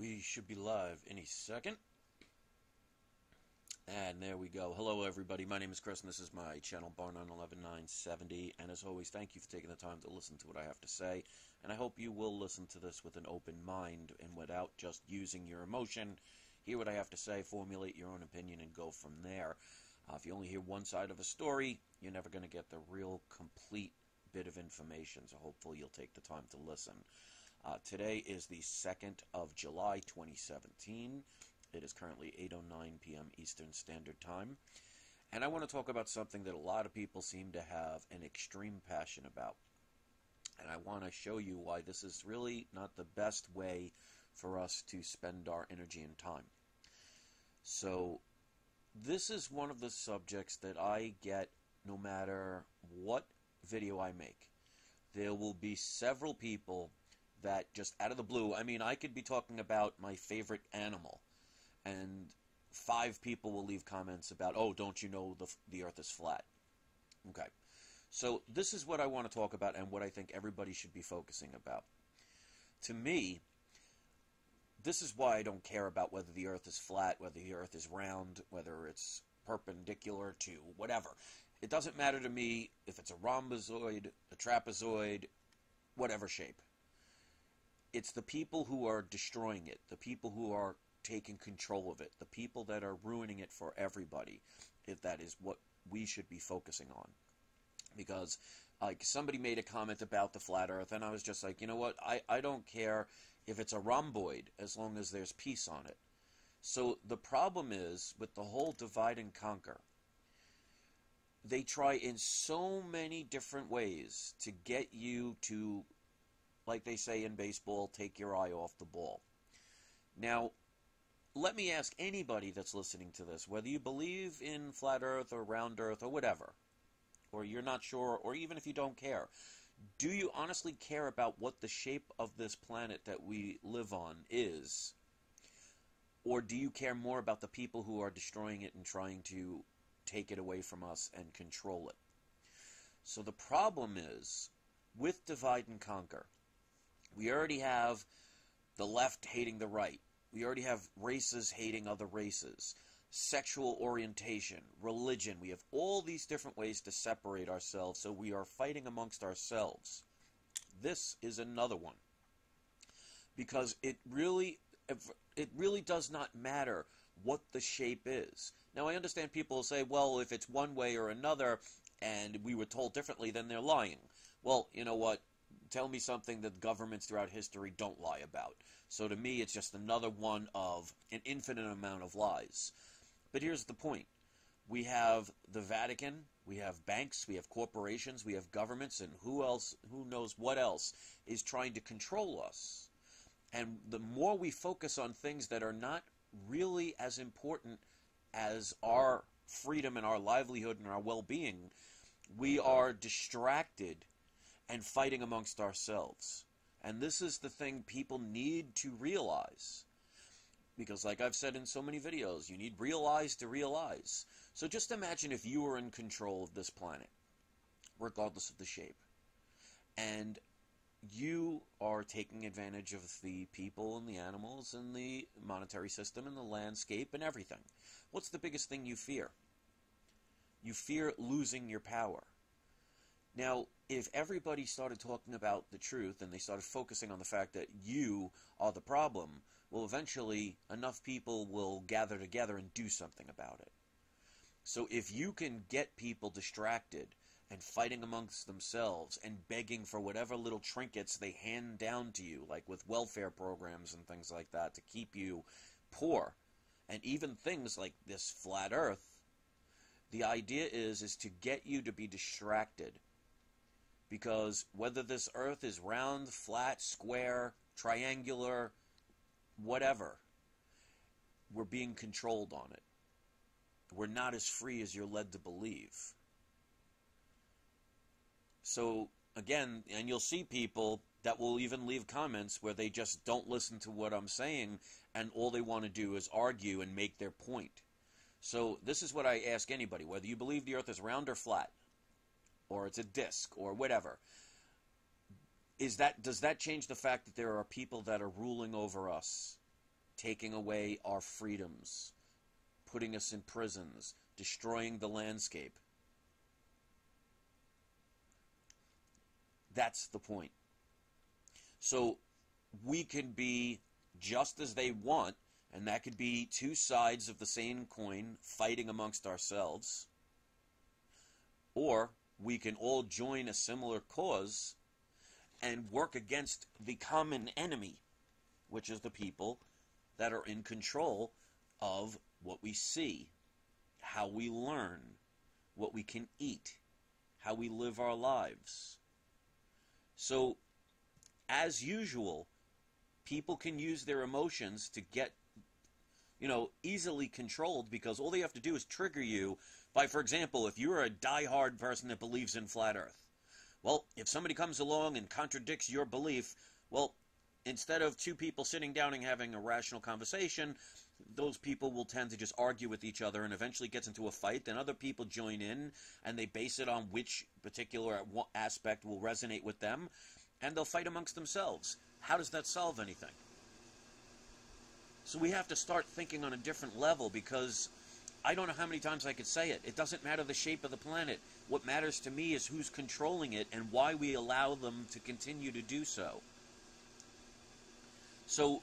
We should be live any second. And there we go. Hello everybody, my name is Chris and this is my channel Bar911970, and as always thank you for taking the time to listen to what I have to say, and I hope you will listen to this with an open mind and without just using your emotion. Hear what I have to say, formulate your own opinion, and go from there. If you only hear one side of a story, you're never going to get the real complete bit of information, so hopefully you'll take the time to listen. Today is the 2nd of July 2017. It is currently 8:09 p.m. Eastern Standard Time, and I want to talk about something that a lot of people seem to have an extreme passion about, and I want to show you why this is really not the best way for us to spend our energy and time. So this is one of the subjects that I get no matter what video I make. There will be several people that just out of the blue, I mean, I could be talking about my favorite animal, and 5 people will leave comments about, oh, don't you know the earth is flat? Okay, so this is what I want to talk about and what I think everybody should be focusing about. To me, this is why I don't care about whether the earth is flat, whether the earth is round, whether it's perpendicular to whatever. It doesn't matter to me if it's a rhombozoid, a trapezoid, whatever shape. It's the people who are destroying it, the people who are taking control of it, the people that are ruining it for everybody, if that is what we should be focusing on. Because like somebody made a comment about the flat earth, and I was just like, you know what, I don't care if it's a rhomboid as long as there's peace on it. So the problem is with the whole divide and conquer, they try in so many different ways to get you to, like they say in baseball, take your eye off the ball. Now, let me ask anybody that's listening to this, whether you believe in flat earth or round earth or whatever, or you're not sure, or even if you don't care, do you honestly care about what the shape of this planet that we live on is? Or do you care more about the people who are destroying it and trying to take it away from us and control it? So the problem is, with divide and conquer, we already have the left hating the right. We already have races hating other races, sexual orientation, religion. We have all these different ways to separate ourselves, so we are fighting amongst ourselves. This is another one, because it really does not matter what the shape is. Now, I understand people will say, well, if it's one way or another, and we were told differently, then they're lying. Well, you know what? Tell me something that governments throughout history don't lie about. So to me, it's just another one of an infinite amount of lies. But here's the point. We have the Vatican, we have banks, we have corporations, we have governments, and who knows what else is trying to control us. And the more we focus on things that are not really as important as our freedom and our livelihood and our well-being, we are distracted and fighting amongst ourselves. And this is the thing people need to realize. Because like I've said in so many videos, you need realize to realize. So just imagine if you were in control of this planet, regardless of the shape. And you are taking advantage of the people and the animals and the monetary system and the landscape and everything. What's the biggest thing you fear? You fear losing your power. Now, if everybody started talking about the truth and they started focusing on the fact that you are the problem, well, eventually enough people will gather together and do something about it. So if you can get people distracted and fighting amongst themselves and begging for whatever little trinkets they hand down to you, like with welfare programs and things like that, to keep you poor, and even things like this flat earth, the idea is to get you to be distracted. Because whether this earth is round, flat, square, triangular, whatever, we're being controlled on it. We're not as free as you're led to believe. So, again, and you'll see people that will even leave comments where they just don't listen to what I'm saying, and all they want to do is argue and make their point. So this is what I ask anybody, whether you believe the earth is round or flat, or it's a disc, or whatever. Does that change the fact that there are people that are ruling over us? taking away our freedoms, putting us in prisons, destroying the landscape. That's the point. So we can be just as they want, and that could be two sides of the same coin fighting amongst ourselves, or we can all join a similar cause and work against the common enemy, which is the people that are in control of what we see, how we learn, what we can eat, how we live our lives. So, as usual, people can use their emotions to get, easily controlled, because all they have to do is trigger you by, for example, if you're a diehard person that believes in flat earth, well, if somebody comes along and contradicts your belief, well, instead of two people sitting down and having a rational conversation, those people will tend to just argue with each other and eventually gets into a fight. Then other people join in and they base it on which particular aspect will resonate with them, and they'll fight amongst themselves. How does that solve anything? So we have to start thinking on a different level, because I don't know how many times I could say it. It doesn't matter the shape of the planet. What matters to me is who's controlling it and why we allow them to continue to do so. So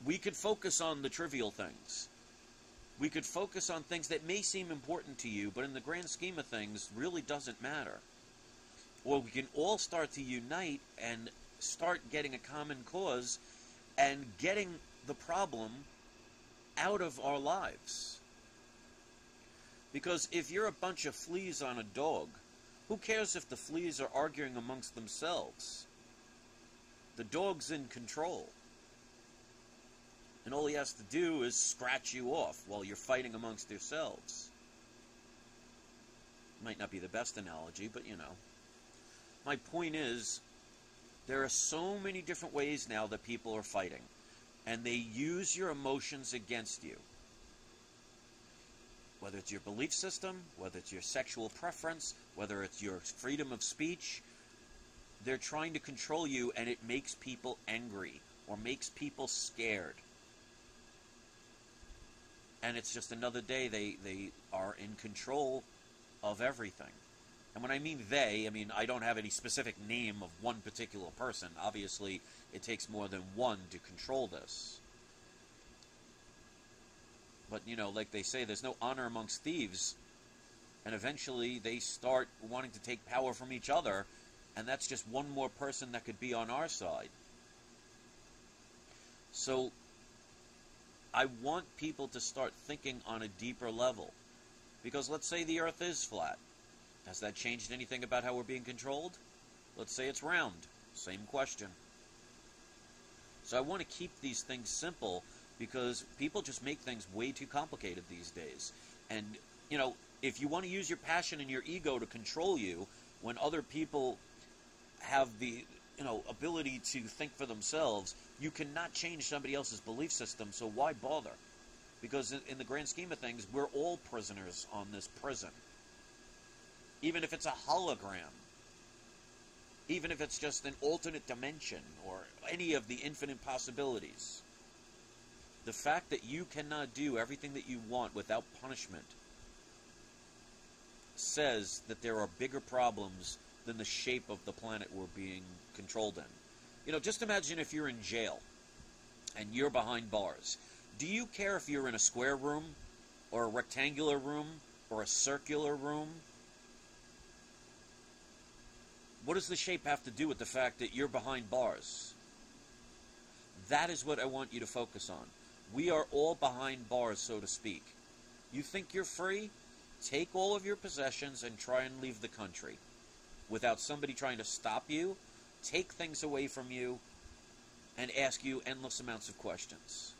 we could focus on the trivial things. We could focus on things that may seem important to you, but in the grand scheme of things, really doesn't matter. Or we can all start to unite and start getting a common cause and getting the problem out of our lives. Because if you're a bunch of fleas on a dog, who cares if the fleas are arguing amongst themselves? The dog's in control. And all he has to do is scratch you off while you're fighting amongst yourselves. Might not be the best analogy, but My point is, there are so many different ways now that people are fighting, and they use your emotions against you. Whether it's your belief system, whether it's your sexual preference, whether it's your freedom of speech, they're trying to control you, and it makes people angry or makes people scared. And it's just another day they are in control of everything. And when I mean they, I don't have any specific name of one particular person. Obviously, it takes more than one to control this. But, like they say, there's no honor amongst thieves. And eventually they start wanting to take power from each other, and that's just one more person that could be on our side. So I want people to start thinking on a deeper level. Because let's say the earth is flat. Has that changed anything about how we're being controlled? Let's say it's round. Same question. So I want to keep these things simple, because people just make things way too complicated these days. And, if you want to use your passion and your ego to control you, when other people have the, ability to think for themselves, you cannot change somebody else's belief system, so why bother? Because in the grand scheme of things, we're all prisoners on this prison. Even if it's a hologram, even if it's just an alternate dimension, or any of the infinite possibilities. The fact that you cannot do everything that you want without punishment says that there are bigger problems than the shape of the planet we're being controlled in. Just imagine if you're in jail and you're behind bars. Do you care if you're in a square room, or a rectangular room, or a circular room? What does the shape have to do with the fact that you're behind bars? That is what I want you to focus on. We are all behind bars, so to speak. You think you're free? Take all of your possessions and try and leave the country. Without somebody trying to stop you, take things away from you, and ask you endless amounts of questions.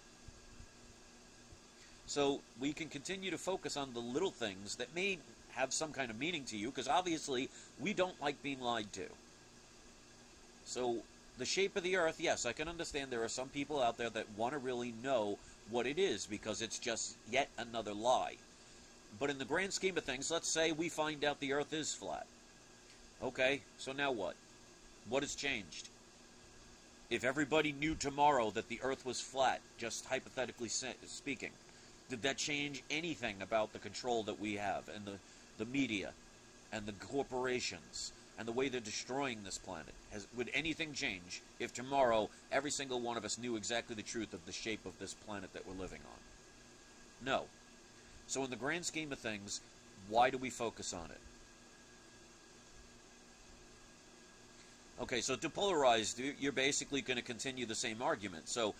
So we can continue to focus on the little things that may have some kind of meaning to you, because obviously we don't like being lied to. So the shape of the earth, yes, I can understand there are some people out there that want to really know what it is, because it's just yet another lie. But in the grand scheme of things, let's say we find out the earth is flat. Okay, so now what? What has changed? If everybody knew tomorrow that the Earth was flat, just hypothetically speaking, did that change anything about the control that we have, and the media, and the corporations, and the way they're destroying this planet? Would anything change if tomorrow every single one of us knew exactly the truth of the shape of this planet that we're living on? No. So in the grand scheme of things, why do we focus on it? Okay, so depolarized, you're basically going to continue the same argument. So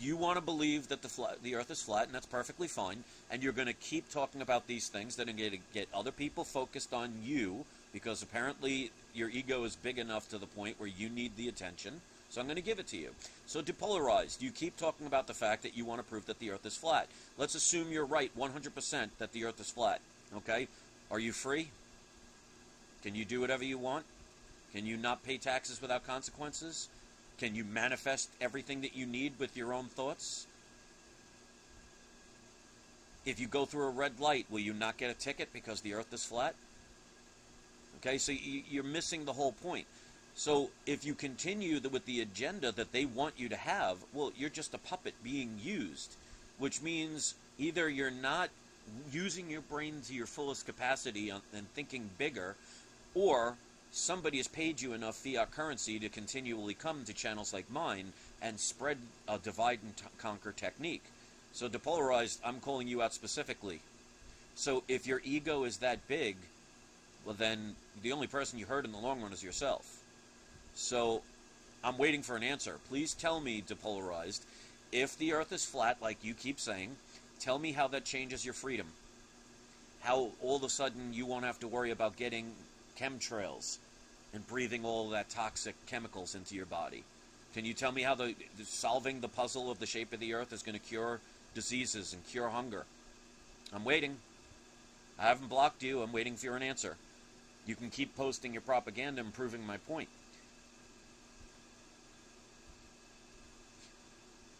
you want to believe that the Earth is flat, and that's perfectly fine, and you're going to keep talking about these things that are going to get other people focused on you, because apparently your ego is big enough to the point where you need the attention, so I'm going to give it to you. So depolarized, you keep talking about the fact that you want to prove that the Earth is flat. Let's assume you're right 100% that the Earth is flat, okay? Are you free? Can you do whatever you want? Can you not pay taxes without consequences? Can you manifest everything that you need with your own thoughts? If you go through a red light, will you not get a ticket because the Earth is flat? Okay, so you're missing the whole point. So if you continue with the agenda that they want you to have, well, you're just a puppet being used, which means either you're not using your brain to your fullest capacity and thinking bigger, or somebody has paid you enough fiat currency to continually come to channels like mine and spread a divide and conquer technique. So depolarized, I'm calling you out specifically. So if your ego is that big, well then the only person you hurt in the long run is yourself. So I'm waiting for an answer. Please tell me, depolarized, if the Earth is flat like you keep saying, tell me how that changes your freedom. How all of a sudden you won't have to worry about getting chemtrails and breathing all that toxic chemicals into your body. Can you tell me how solving the puzzle of the shape of the Earth is going to cure diseases and cure hunger? I'm waiting. I haven't blocked you. I'm waiting for an answer. You can keep posting your propaganda and proving my point.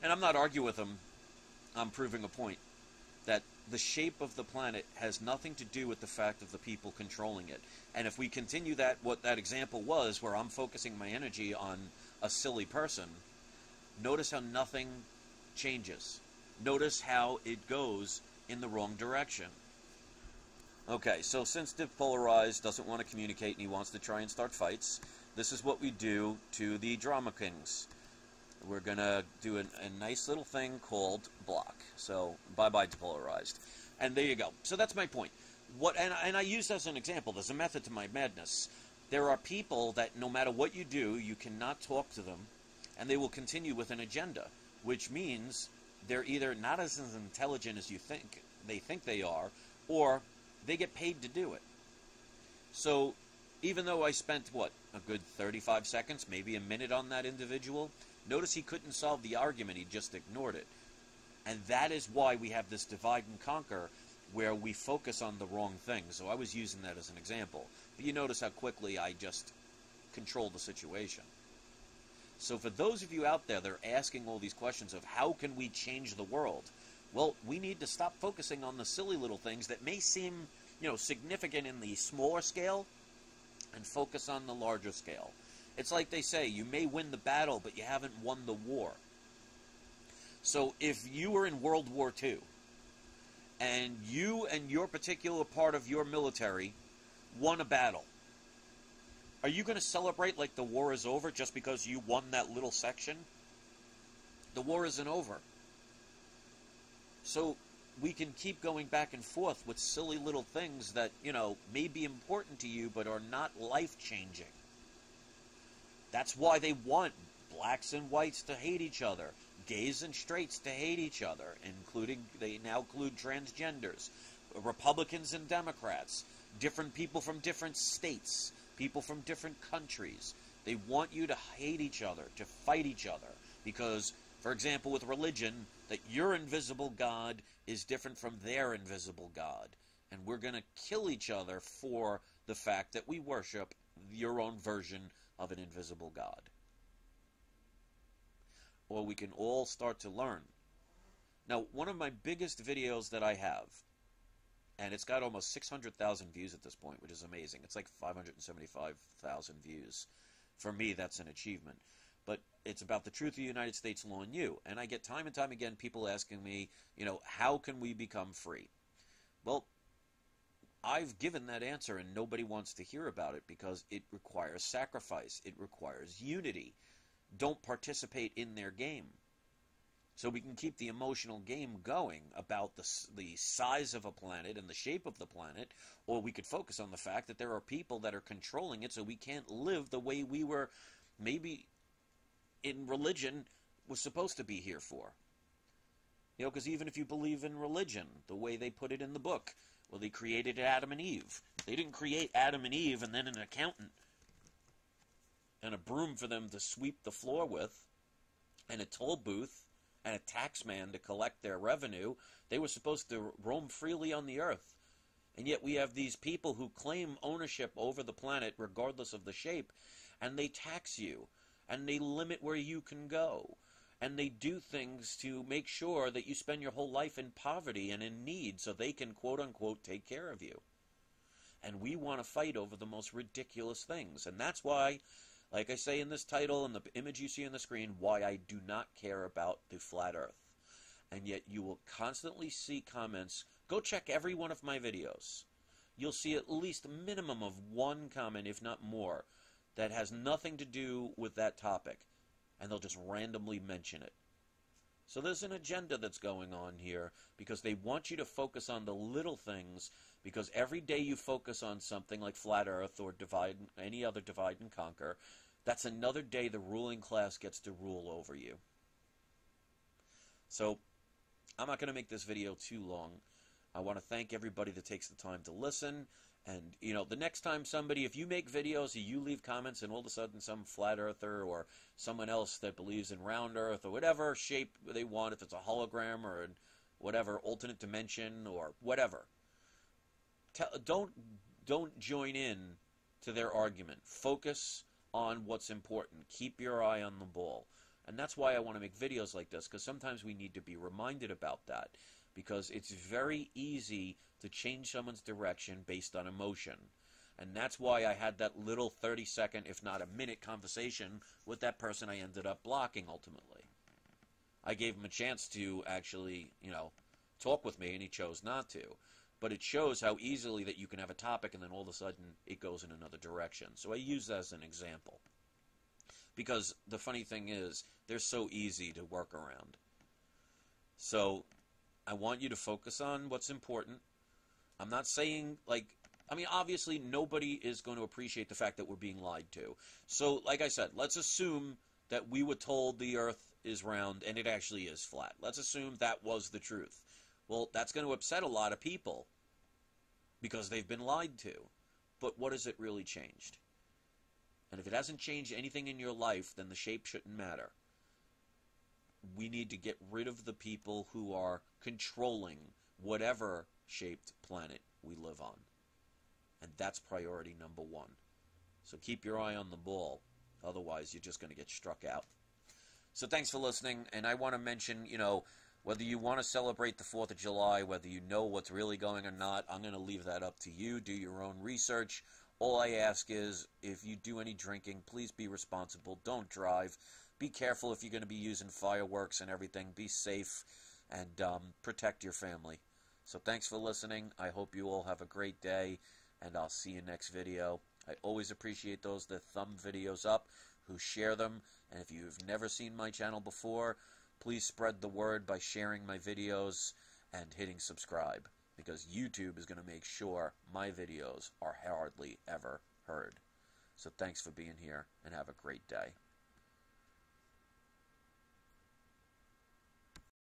And I'm not arguing with them. I'm proving a point. That the shape of the planet has nothing to do with the fact of the people controlling it. And if we continue that, what that example was, where I'm focusing my energy on a silly person, notice how nothing changes. Notice how it goes in the wrong direction. Okay, so since depolarized doesn't want to communicate and he wants to try and start fights, this is what we do to the drama kings. We're going to do a nice little thing called block. So, bye-bye depolarized. And there you go. So that's my point. And I use as an example, there's a method to my madness. There are people that no matter what you do, you cannot talk to them, and they will continue with an agenda, which means they're either not as intelligent as they think they are, or they get paid to do it. So even though I spent, a good 35 seconds, maybe a minute on that individual, notice he couldn't solve the argument, he just ignored it. And that is why we have this divide and conquer, where we focus on the wrong thing. So I was using that as an example. But you notice how quickly I just controlled the situation. So for those of you out there that are asking all these questions of how can we change the world, well, we need to stop focusing on the silly little things that may seem, significant in the smaller scale, and focus on the larger scale. It's like they say, you may win the battle, but you haven't won the war. So if you were in World War II, and you and your particular part of your military won a battle, are you going to celebrate like the war is over just because you won that little section? The war isn't over. So we can keep going back and forth with silly little things that, may be important to you but are not life-changing. That's why they want blacks and whites to hate each other, gays and straights to hate each other, they now include transgenders, Republicans and Democrats, different people from different states, people from different countries. They want you to hate each other, to fight each other, because, for example, with religion, that your invisible God is different from their invisible God, and we're going to kill each other for the fact that we worship your own version of an invisible God. Or we can all start to learn. Now, one of my biggest videos that I have, and it's got almost 600,000 views at this point, which is amazing. It's like 575,000 views. For me, that's an achievement. but it's about the truth of the United States law and you. And I get time and time again people asking me, how can we become free? Well, I've given that answer and nobody wants to hear about it because it requires sacrifice. It requires unity. Don't participate in their game. So we can keep the emotional game going about the size of a planet and the shape of the planet, or we could focus on the fact that there are people that are controlling it so we can't live the way we were maybe in religion was supposed to be here for. Because even if you believe in religion, the way they put it in the book, well, they created Adam and Eve. They didn't create Adam and Eve and then an accountant and a broom for them to sweep the floor with and a toll booth and a tax man to collect their revenue. They were supposed to roam freely on the earth. And yet we have these people who claim ownership over the planet regardless of the shape, and they tax you, and they limit where you can go, and they do things to make sure that you spend your whole life in poverty and in need so they can quote-unquote take care of you. And we want to fight over the most ridiculous things. And that's why, like I say in this title and the image you see on the screen, why I do not care about the flat earth. And yet you will constantly see comments. Go check every one of my videos. You'll see at least a minimum of one comment, if not more, that has nothing to do with that topic. And they'll just randomly mention it. So there's an agenda that's going on here because they want you to focus on the little things, because every day you focus on something like flat earth or any other divide and conquer, that's another day the ruling class gets to rule over you. So I'm not going to make this video too long. I want to thank everybody that takes the time to listen. And, the next time if you make videos, you leave comments, and all of a sudden some flat earther or someone else that believes in round earth or whatever shape they want, if it's a hologram or whatever, alternate dimension or whatever, don't join in to their argument. Focus on what's important. Keep your eye on the ball. And that's why I want to make videos like this, because sometimes we need to be reminded about that. Because it's very easy to change someone's direction based on emotion. And that's why I had that little 30-second, if not a minute, conversation with that person I ended up blocking ultimately. I gave him a chance to actually, talk with me, and he chose not to. But it shows how easily that you can have a topic and then all of a sudden it goes in another direction. So I use that as an example. Because the funny thing is, they're so easy to work around. So I want you to focus on what's important. I'm not saying, obviously nobody is going to appreciate the fact that we're being lied to. So, like I said, let's assume that we were told the earth is round and it actually is flat. Let's assume that was the truth. Well, that's going to upset a lot of people because they've been lied to. But what has it really changed? And if it hasn't changed anything in your life, then the shape shouldn't matter. We need to get rid of the people who are controlling whatever shaped planet we live on. And that's priority number one. So keep your eye on the ball. Otherwise, you're just going to get struck out. So thanks for listening. And I want to mention, whether you want to celebrate the 4th of July, whether you know what's really going or not, I'm going to leave that up to you. Do your own research. All I ask is, if you do any drinking, please be responsible. Don't drive. Be careful if you're going to be using fireworks and everything. Be safe and protect your family. So thanks for listening. I hope you all have a great day, and I'll see you next video. I always appreciate those that thumb videos up, who share them. And if you've never seen my channel before, please spread the word by sharing my videos and hitting subscribe, because YouTube is going to make sure my videos are hardly ever heard. So thanks for being here, and have a great day.